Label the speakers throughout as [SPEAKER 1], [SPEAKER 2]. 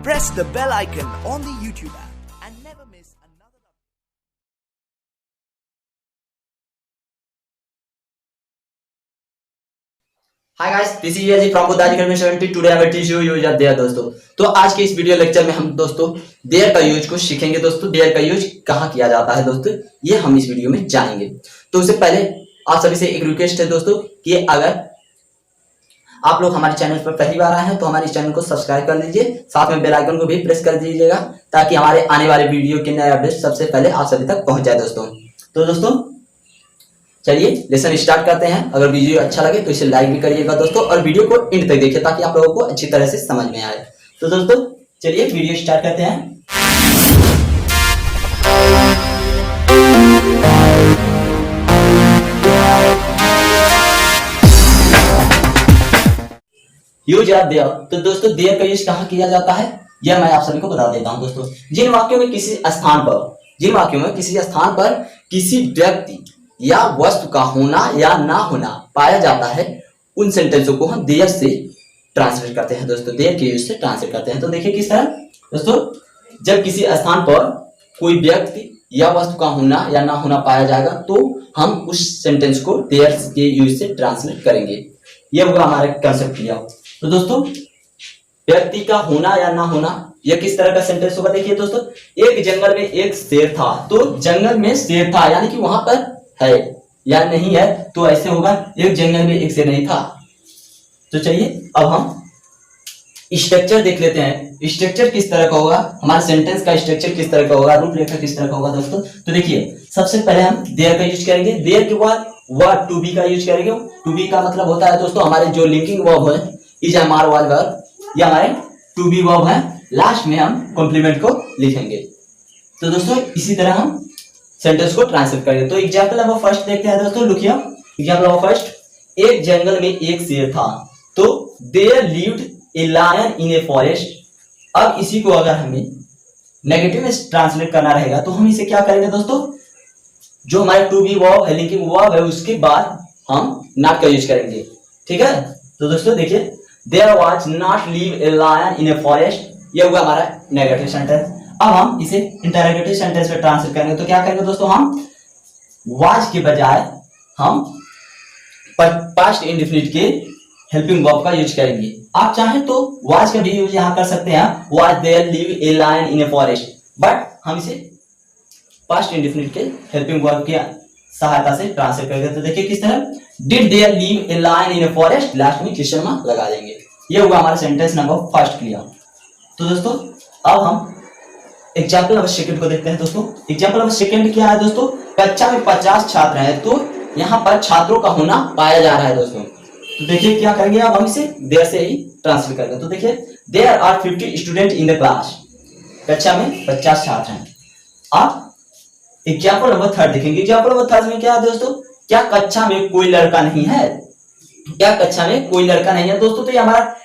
[SPEAKER 1] press the bell icon on the YouTube app and never miss another.
[SPEAKER 2] Hi guys, this is यजी from Buddhaji academy 70। Today I will teach you use of there दोस्तों। तो आज के इस video lecture में हम दोस्तों there का यूज को सीखेंगे। दोस्तों देयर का यूज कहाँ किया जाता है दोस्तों, ये हम इस वीडियो में जानेंगे। तो उससे पहले आप सभी से एक रिक्वेस्ट है दोस्तों कि अगर आप लोग हमारे चैनल पर पहली बार आए हैं तो हमारे चैनल को सब्सक्राइब कर लीजिए, साथ में बेल आइकन को भी प्रेस कर दीजिएगा ताकि हमारे आने वाले वीडियो के नए अपडेट सबसे पहले आप सभी तक पहुंच जाए दोस्तों। तो दोस्तों चलिए लेसन स्टार्ट करते हैं। अगर वीडियो अच्छा लगे तो इसे लाइक भी करिएगा दोस्तों और वीडियो को एंड तक देखिए ताकि आप लोगों को अच्छी तरह से समझ में आए। तो दोस्तों चलिए वीडियो स्टार्ट करते हैं। Use of there. तो दोस्तों देयर का यूज कहाँ किया जाता है यह मैं आप सभी को बता देता हूँ दोस्तों। जिन वाक्यों में किसी स्थान पर किसी व्यक्ति या वस्तु का होना या ना होना पाया जाता है उन सेंटेंसों को हम देयर से ट्रांसलेट करते हैं दोस्तों, देयर के यूज से ट्रांसलेट करते हैं। तो देखिए किस तरह दोस्तों, जब किसी स्थान पर कोई व्यक्ति या वस्तु का होना या ना होना पाया जाएगा तो हम उस सेंटेंस को देयर के यूज से ट्रांसलेट करेंगे। यह होगा हमारा कंसेप्ट किया। तो दोस्तों व्यक्ति का होना या ना होना यह किस तरह का सेंटेंस होगा, देखिए दोस्तों। एक जंगल में एक शेर था, तो जंगल में शेर था यानी कि वहां पर है या नहीं है, तो ऐसे होगा एक जंगल में एक शेर नहीं था। तो चलिए अब हम स्ट्रक्चर देख लेते हैं। स्ट्रक्चर किस तरह का होगा, हमारा सेंटेंस का स्ट्रक्चर किस तरह का होगा, रूपरेखा किस तरह का होगा दोस्तों। तो देखिए सबसे पहले हम देयर का यूज करेंगे। देयर के बाद वर्ब टू बी का यूज करेंगे। टू बी का मतलब होता है दोस्तों हमारे जो लिंकिंग वर्ब है, इज एमआर वाज वर्ब, ये हमारे टू बी वर्ब है। लास्ट में हम कॉम्प्लीमेंट को लिखेंगे। तो दोस्तों इसी तरह हम सेंटेंस को ट्रांसलेट करेंगे। तो एग्जांपल नंबर फर्स्ट देखते हैं दोस्तों, look here. Example number first, एक जंगल में एक शेर था, तो there lived a lion in a forest. अब इसी को अगर हमें नेगेटिव में ट्रांसलेट करना रहेगा तो हम इसे क्या करेंगे दोस्तों, जो हमारे टू बी वर्ब है, लिंकिंग वर्ब है, उसके बाद हम नॉट का यूज करेंगे। ठीक है। तो दोस्तों देखिए there was not live a lion in a forest, ये होगा हमारा नेगेटिव सेंटेंस। अब हम इसे इंटरोगेटिव सेंटेंस में ट्रांसलेट करेंगे। तो क्या करेंगे दोस्तों, हम वाज के बजाय हम पास्ट इंडेफिनिट के हेल्पिंग वर्ब का यूज करेंगे। आप चाहें तो वाज का भी यूज यहां कर सकते हैं, was there live a lion in a forest, but हम इसे पास्ट इंडेफिनिट के हेल्पिंग वर्ब की सहायता से ट्रांसलेट करेंगे। तो देखिए किस तरह, did there live a lion in a forest, last में क्वेश्चन मार्क लगा देंगे। ये होगा हमारा सेंटेंस नंबर फर्स्ट क्लियर। तो दोस्तों अब हम एग्जाम्पल नंबर सेकंड को देखते हैं दोस्तों। एग्जाम्पल नंबर सेकंड क्या है दोस्तों, कक्षा में 50 छात्र हैं, तो यहाँ पर छात्रों का होना पाया जा रहा है दोस्तों। तो देखिए क्या करेंगे, अब हम इसे देयर से ही ट्रांसलेट करेंगे। तो देखिए there are 50 student in the class, कक्षा में 50 छात्र हैं। अब एग्जाम्पल नंबर थर्ड देखेंगे। एग्जाम्पल नंबर थर्ड में क्या है दोस्तों, क्या कक्षा में कोई लड़का नहीं है, क्या कक्षा में कोई लड़का नहीं है दोस्तों। तो ये हमारा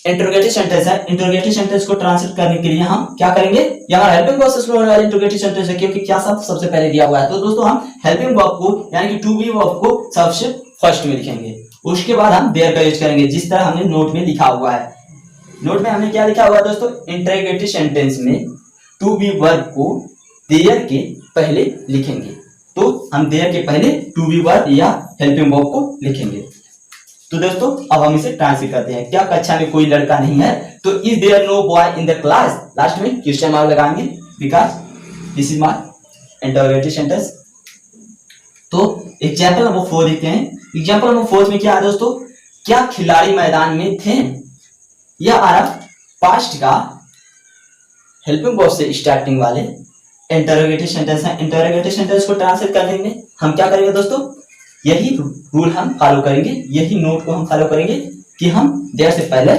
[SPEAKER 2] इंटरोगेटिव सेंटेंस है। इंटरोगेटिव सेंटेंस को ट्रांसलेट करने के लिए हम क्या करेंगे, ये हमारा हेल्पिंग प्रोसेस में होने वाला इंटरोगेटिव सेंटेंस है, क्योंकि क्या सब सबसे पहले दिया हुआ है। तो दोस्तों हम हेल्पिंग वर्ब को यानी कि टू बी वर्ब को सबसे फर्स्ट में लिखेंगे, उसके बाद हम देयर का यूज करेंगे जिस तरह हमने नोट में लिखा हुआ है। नोट में हमने क्या लिखा हुआ है दोस्तों, इंटरोगेटिव सेंटेंस में टू बी वर्ब को देयर के पहले लिखेंगे। तो हम देयर के पहले टू बी वर्ब या हेल्पिंग वर्ब को लिखेंगे। तो दोस्तों अब हम इसे ट्रांसलेट करते हैं। क्या कक्षा में कोई लड़का नहीं है, तो is there no boy in the class, last में क्वेश्चन मार्क लगाएंगे because this is my interrogative sentence. तो एग्जांपल नंबर 4 देखते हैं। एग्जांपल नंबर 4 में क्या है दोस्तों, क्या खिलाड़ी मैदान में थे। यह हमारा पास्ट का हेल्पिंग वर्ब से स्टार्टिंग वाले इंटरोगेटिव सेंटेंस है। इंटरोगेटिव सेंटेंस को ट्रांसलेट करने में हम क्या करेंगे दोस्तों, यही रूल हम फॉलो करेंगे, यही नोट को हम फॉलो करेंगे कि हम देयर से पहले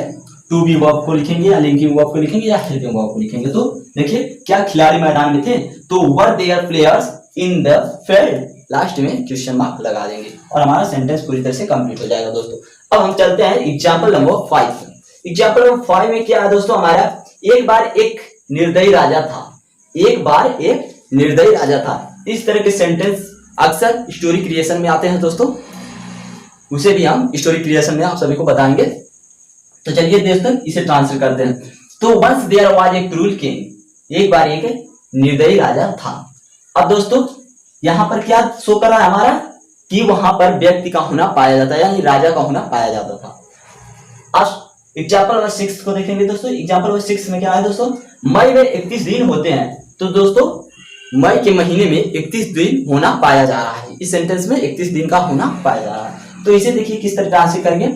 [SPEAKER 2] टू बी वर्ब को लिखेंगे या लिंकिंग वर्ब को लिखेंगे या हेल्पिंग वर्ब को लिखेंगे। तो देखिए क्या खिलाड़ी मैदान में थे, तो were there players in the field, last में क्वेश्चन मार्क लगा देंगे और हमारा सेंटेंस पूरी तरह से कंप्लीट हो जाएगा दोस्तों। अब हम चलते हैं एग्जाम्पल नंबर 5। एग्जाम्पल नंबर 5 में क्या है दोस्तों, हमारा एक बार एक निर्दयी राजा था, एक बार एक निर्दयी राजा था। इस तरह के सेंटेंस अक्सर स्टोरी क्रिएशन में आते हैं दोस्तों, उसे भी हम स्टोरी क्रिएशन में आप सभी को बताएंगे। तो चलिए दोस्तों इसे ट्रांसलेट करते हैं। तो once there was a cruel king, एक बार एक निर्दयी राजा था। अब दोस्तों यहाँ पर क्या शो कर रहा है हमारा कि वहां पर व्यक्ति का होना पाया जाता है, यानी राजा का होना पाया जाता था। अब एग्जाम्पल नंबर 6 को देखेंगे दोस्तों। एग्जाम्पल नंबर 6 में क्या है दोस्तों, मई में 31 दिन होते हैं। तो दोस्तों मई के महीने में 31 दिन होना पाया जा रहा है। इस सेंटेंस में 31 दिन का होना पाया जा रहा है। तो इसे देखिए किस तरह ट्रांसलेट करेंगे।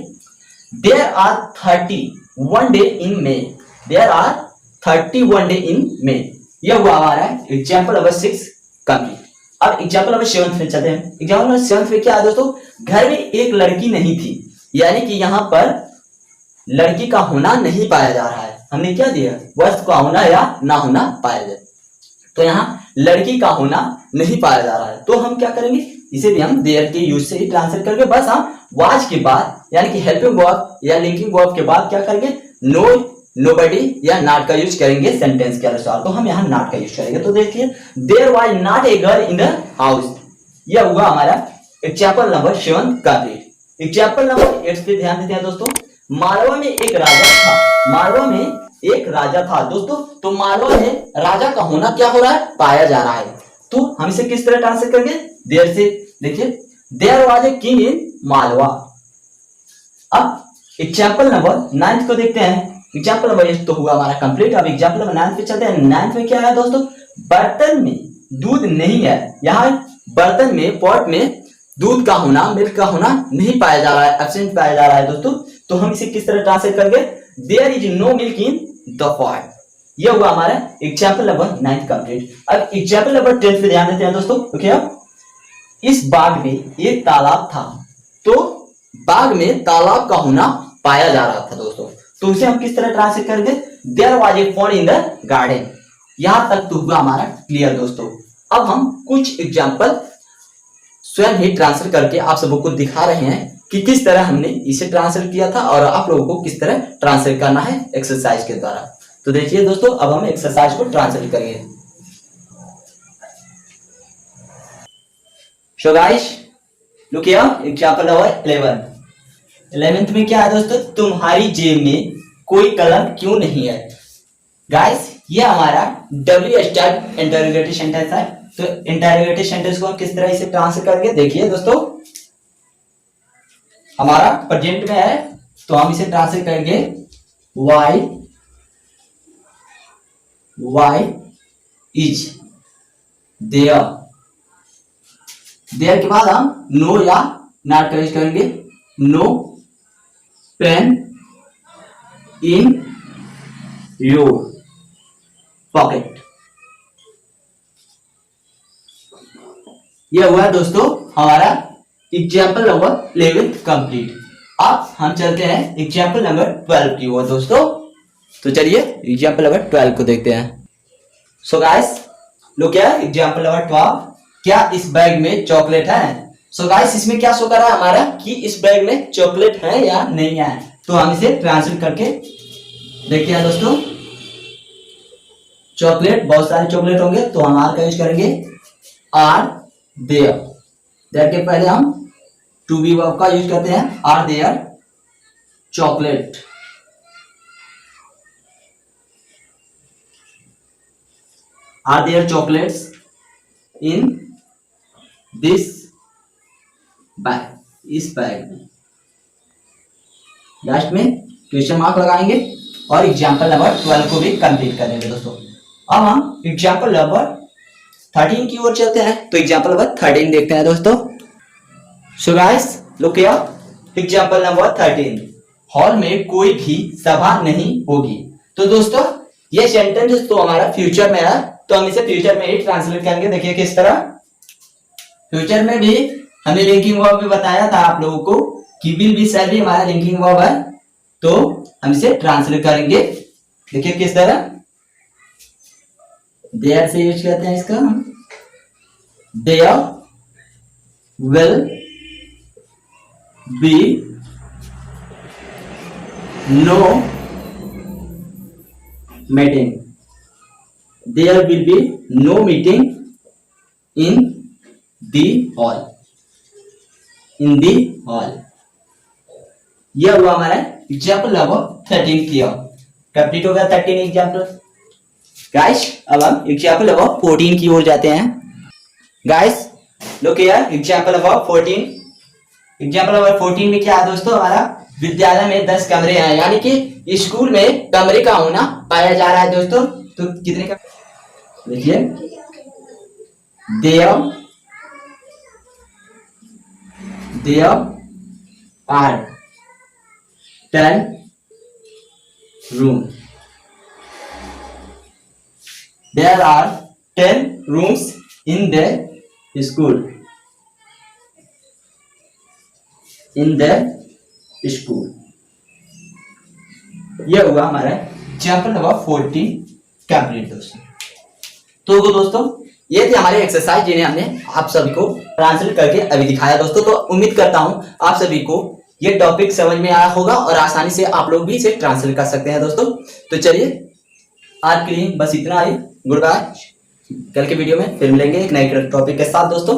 [SPEAKER 2] There are 31 day in May, there are 31 day in May. यह हुआ हमारा एग्जाम्पल नंबर 6 कंप्लीट। अब एग्जाम्पल नंबर 7 में चलते हैं। एग्जाम्पल नंबर 7 में क्या है दोस्तों, घर में एक लड़की नहीं थी, यानी कि यहाँ पर लड़की का होना नहीं पाया जा रहा है। हमने क्या दिया, वस्तु का होना या ना होना पाया जाए। तो यहाँ लड़की का होना नहीं पाया जा रहा है, तो हम क्या करेंगे, इसे भी हम देयर के यूज से ही ट्रांसलेट करके बस हम वाज के बाद यानी कि हेल्पिंग वर्ब या लिंकिंग वर्ब के बाद क्या करेंगे, नो, नोबडी या नॉट का यूज करेंगे सेंटेंस के अनुसार। तो हम यहाँ नॉट का यूज करेंगे। तो देखिए there was not a girl in the house, यह हुआ हमारा example number 7 complete. Example number 8 पे ध्यान देते हैं दोस्तों। मालवा में एक राजा था, मालवा में एक राजा था दोस्तों। तो मालवा में राजा का होना क्या हो रहा है, पाया जा रहा है। तो हम इसे किस तरह ट्रांसलेट करेंगे, देयर से। देखिए there was a king in Malwa. अब एग्जाम्पल नंबर 9 को देखते हैं। एग्जाम्पल नंबर 8 तो हुआ हमारा कंप्लीट। अब एग्जाम्पल नंबर 9 पे चलते हैं। 9 में क्या है दोस्तों, बर्तन में दूध नहीं है। यहाँ बर्तन में, पॉट में दूध का होना, मिल्क का होना नहीं पाया जा रहा है, एब्सेंट पाया जा रहा है दोस्तों। तो हम इसे किस तरह ट्रांसलेट करेंगे, there is no milk in the pot. यह हुआ हमारा एग्जाम्पल नंबर 9 कंप्लीट। अब एग्जाम्पल नंबर 10 पे ध्यान देते हैं दोस्तों। ओके, इस बाग में एक तालाब था, तो बाग में तालाब का होना पाया जा रहा था दोस्तों। तो उसे हम किस तरह ट्रांसलेट करेंगे, there was a pond in the garden. यहां तक तो हुआ हमारा क्लियर दोस्तों। अब हम कुछ एग्जाम्पल स्वयं ही ट्रांसलेट करके आप सबको को दिखा रहे हैं कि किस तरह हमने इसे ट्रांसलेट किया था और आप लोगों को किस तरह ट्रांसलेट करना है एक्सरसाइज के द्वारा। तो देखिए दोस्तों, अब हम एक्सरसाइज को ट्रांसलेट करेंगे। So guys look here, example number 11। 11th में क्या है दोस्तों, तुम्हारी जेब में कोई कलम क्यों नहीं है। गाइस ये हमारा डब्ल्यू स्टार्ट इंटरोगेटिव सेंटेंस है। तो इंटरोगेटिव सेंटेंस को हम किस तरह इसे ट्रांसलेट करेंगे, देखिए दोस्तों, हमारा प्रेजेंट में है तो हम इसे ट्रांसलेट करेंगे वाई इज देयर। देयर के बाद हम नो या नॉट का यूज करेंगे। No pen in your pocket. यह हुआ दोस्तों हमारा एग्जाम्पल नंबर 11 कंप्लीट। अब हम चलते हैं एग्जाम्पल नंबर 12 की ओर दोस्तों। तो चलिए एग्जाम्पल नंबर 12 को देखते हैं। सो गाइस लोग क्या एग्जाम्पल नंबर 12, क्या इस बैग में चॉकलेट है। सो गाइस इसमें क्या शो कर रहा है हमारा कि इस बैग में चॉकलेट है या नहीं है। तो हम इसे ट्रांसलेट करके देखिए दोस्तों, चॉकलेट, बहुत सारे चॉकलेट होंगे तो हम आर का यूज करेंगे, आर देयर। देयर के पहले हम टू बी वर्ब का यूज करते हैं, are there chocolate. Are there chocolates in this bag, इस बैग में। लास्ट में क्वेश्चन मार्क लगाएंगे और एग्जाम्पल नंबर 12 को भी कंप्लीट कर देंगे दोस्तों। अब हम एग्जाम्पल नंबर 13 की ओर चलते हैं। तो एग्जाम्पल नंबर 13 देखते हैं दोस्तों। So guys look here, example number 13, hall में कोई भी सभा नहीं होगी। तो दोस्तों ये सेंटेंस तो हमारा फ्यूचर में है, तो हम इसे फ्यूचर में ही ट्रांसलेट करेंगे। देखिए किस तरह, फ्यूचर में भी हमने लिंकिंग वर्ब भी बताया था आप लोगों को कि विल बी शैल बी हमारा लिंकिंग वर्ब है। तो हम इसे ट्रांसलेट करेंगे, देखिए किस तरह, देयर से यूज करते हैं इसका, there will be no meeting, there will be no meeting in the hall, in the hall. यह हुआ हमारा एग्जाम्पल नंबर 13 किया। कंप्लीट हो गया 13 एग्जाम्पल। गाइस अब हम एग्जाम्पल नंबर 14 की ओर जाते हैं। Guys look here example number 14। Example number 14 में क्या है दोस्तों, हमारा विद्यालय में 10 कमरे हैं, यानी कि स्कूल में कमरे का होना पाया जा रहा है दोस्तों। तो कितने का देखिए, there are 10 room, there are 10 rooms in the school, in the school. यह हुआ हमारा एग्जाम्पल नंबर 14 कंप्लीट दोस्तों। तो दोस्तों ये थे हमारे एक्सरसाइज जिन्हें हमने आप सभी को ट्रांसलेट करके अभी दिखाया दोस्तों। तो उम्मीद करता हूं आप सभी को ये टॉपिक समझ में आया होगा और आसानी से आप लोग भी इसे ट्रांसलेट कर सकते हैं दोस्तों। तो चलिए आज के लिए बस इतना ही। Good bye. कल के वीडियो में फिर मिलेंगे एक नए टॉपिक के साथ दोस्तों।